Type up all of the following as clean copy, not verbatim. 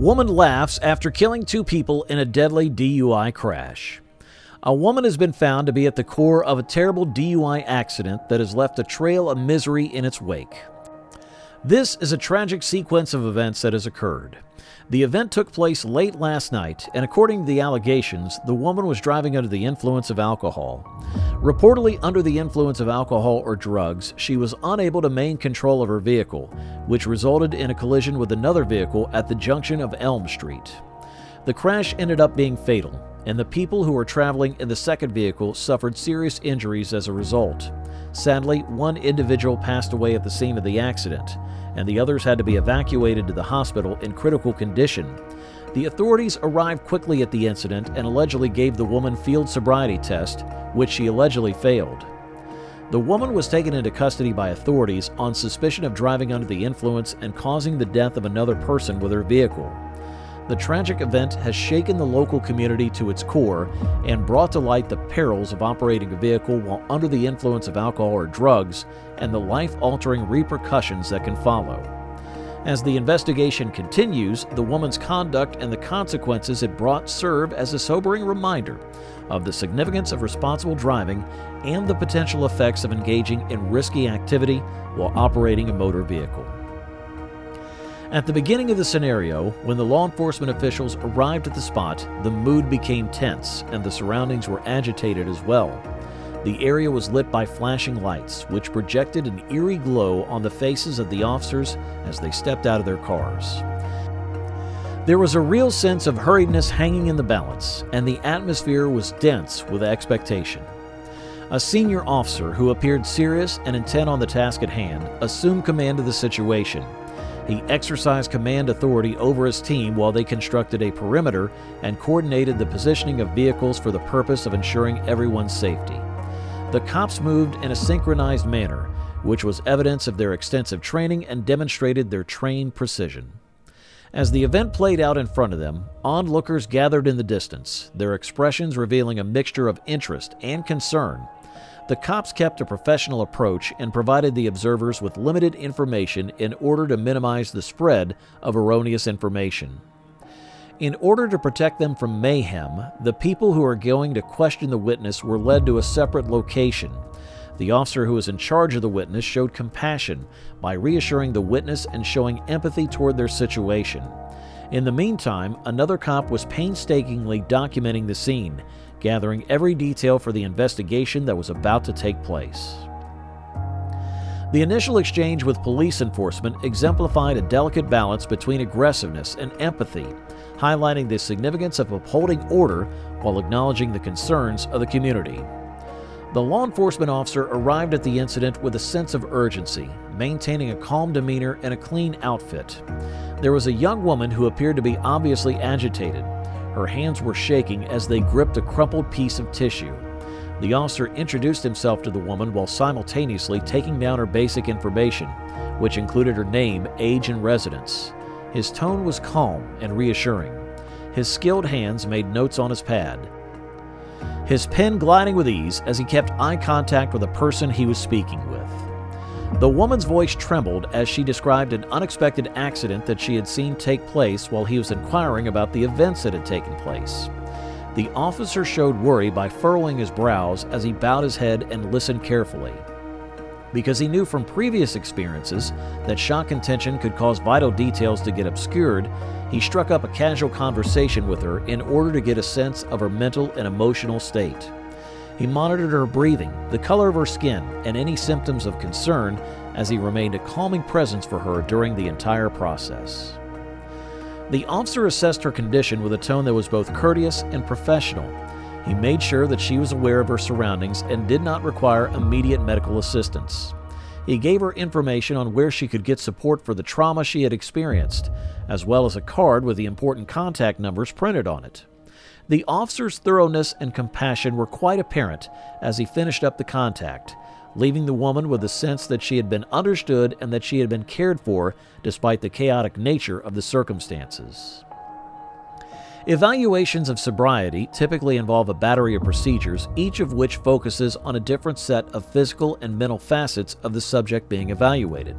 Woman laughs after killing 2 people in a deadly DUI crash. A woman has been found to be at the core of a terrible DUI accident that has left a trail of misery in its wake. This is a tragic sequence of events that has occurred. The event took place late last night, and according to the allegations, the woman was driving under the influence of alcohol. Reportedly under the influence of alcohol or drugs, she was unable to maintain control of her vehicle, which resulted in a collision with another vehicle at the junction of Elm Street. The crash ended up being fatal, and the people who were traveling in the second vehicle suffered serious injuries as a result. Sadly, one individual passed away at the scene of the accident, and the others had to be evacuated to the hospital in critical condition. The authorities arrived quickly at the incident and allegedly gave the woman field sobriety test, which she allegedly failed. The woman was taken into custody by authorities on suspicion of driving under the influence and causing the death of another person with her vehicle. The tragic event has shaken the local community to its core and brought to light the perils of operating a vehicle while under the influence of alcohol or drugs and the life-altering repercussions that can follow. As the investigation continues, the woman's conduct and the consequences it brought serve as a sobering reminder of the significance of responsible driving and the potential effects of engaging in risky activity while operating a motor vehicle. At the beginning of the scenario, when the law enforcement officials arrived at the spot, the mood became tense and the surroundings were agitated as well. The area was lit by flashing lights, which projected an eerie glow on the faces of the officers as they stepped out of their cars. There was a real sense of hurriedness hanging in the balance, and the atmosphere was dense with expectation. A senior officer who appeared serious and intent on the task at hand assumed command of the situation. He exercised command authority over his team while they constructed a perimeter and coordinated the positioning of vehicles for the purpose of ensuring everyone's safety. The cops moved in a synchronized manner, which was evidence of their extensive training and demonstrated their trained precision. As the event played out in front of them, onlookers gathered in the distance, their expressions revealing a mixture of interest and concern. The cops kept a professional approach and provided the observers with limited information in order to minimize the spread of erroneous information. In order to protect them from mayhem, the people who are going to question the witness were led to a separate location. The officer who was in charge of the witness showed compassion by reassuring the witness and showing empathy toward their situation. In the meantime, another cop was painstakingly documenting the scene, gathering every detail for the investigation that was about to take place. The initial exchange with police enforcement exemplified a delicate balance between aggressiveness and empathy, highlighting the significance of upholding order while acknowledging the concerns of the community. The law enforcement officer arrived at the incident with a sense of urgency, maintaining a calm demeanor and a clean outfit. There was a young woman who appeared to be obviously agitated. Her hands were shaking as they gripped a crumpled piece of tissue. The officer introduced himself to the woman while simultaneously taking down her basic information, which included her name, age, and residence. His tone was calm and reassuring. His skilled hands made notes on his pad, his pen gliding with ease as he kept eye contact with the person he was speaking with. The woman's voice trembled as she described an unexpected accident that she had seen take place while he was inquiring about the events that had taken place. The officer showed worry by furrowing his brows as he bowed his head and listened carefully. Because he knew from previous experiences that shock and tension could cause vital details to get obscured, he struck up a casual conversation with her in order to get a sense of her mental and emotional state. He monitored her breathing, the color of her skin, and any symptoms of concern as he remained a calming presence for her during the entire process. The officer assessed her condition with a tone that was both courteous and professional. He made sure that she was aware of her surroundings and did not require immediate medical assistance. He gave her information on where she could get support for the trauma she had experienced, as well as a card with the important contact numbers printed on it. The officer's thoroughness and compassion were quite apparent as he finished up the contact, leaving the woman with the sense that she had been understood and that she had been cared for despite the chaotic nature of the circumstances. Evaluations of sobriety typically involve a battery of procedures, each of which focuses on a different set of physical and mental facets of the subject being evaluated.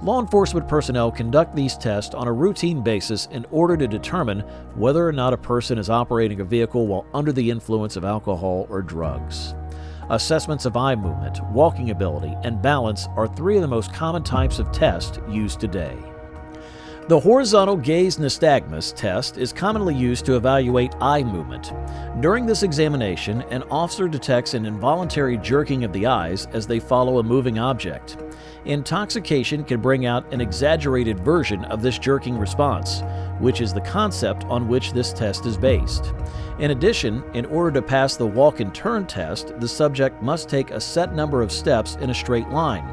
Law enforcement personnel conduct these tests on a routine basis in order to determine whether or not a person is operating a vehicle while under the influence of alcohol or drugs. Assessments of eye movement, walking ability, and balance are three of the most common types of tests used today. The horizontal gaze nystagmus test is commonly used to evaluate eye movement. During this examination, an officer detects an involuntary jerking of the eyes as they follow a moving object. Intoxication can bring out an exaggerated version of this jerking response, which is the concept on which this test is based. In addition, in order to pass the walk and turn test, the subject must take a set number of steps in a straight line,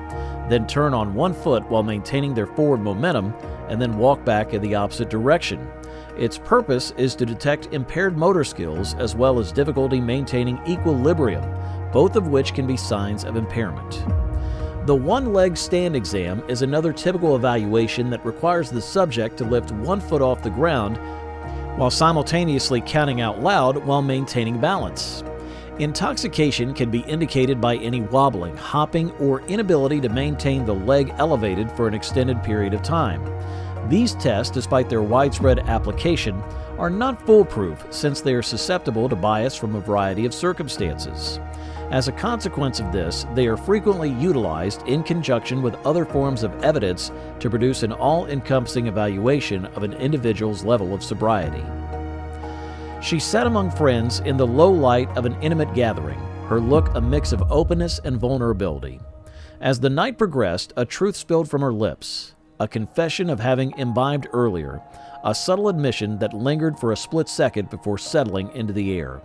then turn on one foot while maintaining their forward momentum, and then walk back in the opposite direction. Its purpose is to detect impaired motor skills as well as difficulty maintaining equilibrium, both of which can be signs of impairment. The one-leg stand exam is another typical evaluation that requires the subject to lift one foot off the ground while simultaneously counting out loud while maintaining balance. Intoxication can be indicated by any wobbling, hopping, or inability to maintain the leg elevated for an extended period of time. These tests, despite their widespread application, are not foolproof since they are susceptible to bias from a variety of circumstances. As a consequence of this, they are frequently utilized in conjunction with other forms of evidence to produce an all-encompassing evaluation of an individual's level of sobriety. She sat among friends in the low light of an intimate gathering, her look a mix of openness and vulnerability. As the night progressed, a truth spilled from her lips, a confession of having imbibed earlier, a subtle admission that lingered for a split second before settling into the air.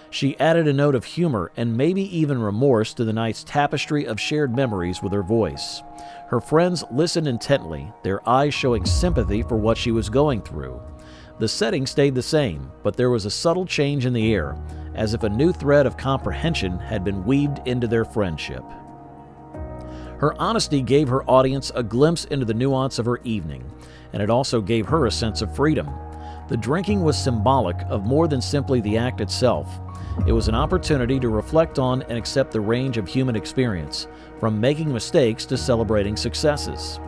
She added a note of humor and maybe even remorse to the night's tapestry of shared memories with her voice. Her friends listened intently, their eyes showing sympathy for what she was going through. The setting stayed the same, but there was a subtle change in the air, as if a new thread of comprehension had been weaved into their friendship. Her honesty gave her audience a glimpse into the nuance of her evening, and it also gave her a sense of freedom. The drinking was symbolic of more than simply the act itself. It was an opportunity to reflect on and accept the range of human experience, from making mistakes to celebrating successes.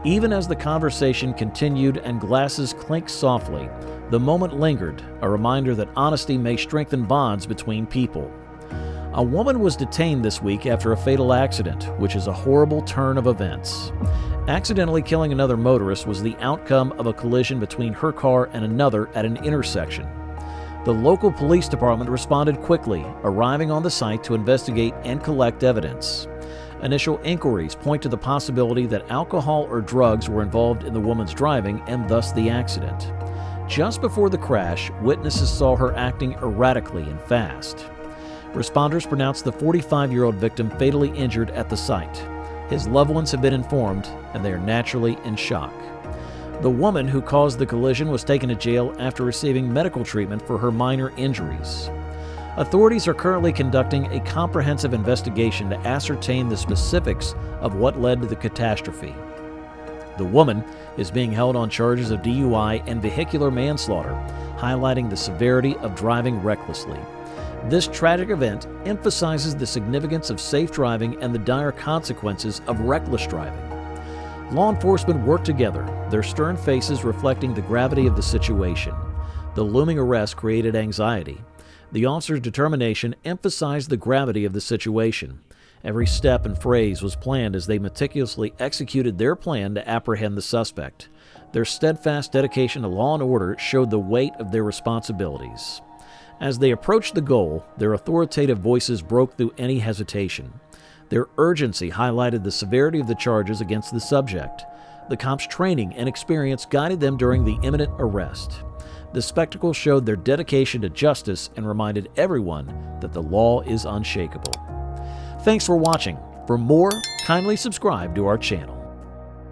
Even as the conversation continued and glasses clinked softly, the moment lingered, a reminder that honesty may strengthen bonds between people. A woman was detained this week after a fatal accident, which is a horrible turn of events. Accidentally killing another motorist was the outcome of a collision between her car and another at an intersection. The local police department responded quickly, arriving on the site to investigate and collect evidence. Initial inquiries point to the possibility that alcohol or drugs were involved in the woman's driving and thus the accident. Just before the crash, witnesses saw her acting erratically and fast. Responders pronounced the 45-year-old victim fatally injured at the site. His loved ones have been informed, and they are naturally in shock. The woman who caused the collision was taken to jail after receiving medical treatment for her minor injuries. Authorities are currently conducting a comprehensive investigation to ascertain the specifics of what led to the catastrophe. The woman is being held on charges of DUI and vehicular manslaughter, highlighting the severity of driving recklessly. This tragic event emphasizes the significance of safe driving and the dire consequences of reckless driving. Law enforcement worked together, their stern faces reflecting the gravity of the situation. The looming arrest created anxiety. The officer's determination emphasized the gravity of the situation. Every step and phrase was planned as they meticulously executed their plan to apprehend the suspect. Their steadfast dedication to law and order showed the weight of their responsibilities. As they approached the goal, their authoritative voices broke through any hesitation. Their urgency highlighted the severity of the charges against the subject. The cops' training and experience guided them during the imminent arrest. The spectacle showed their dedication to justice and reminded everyone that the law is unshakable. Thanks for watching. For more, kindly subscribe to our channel.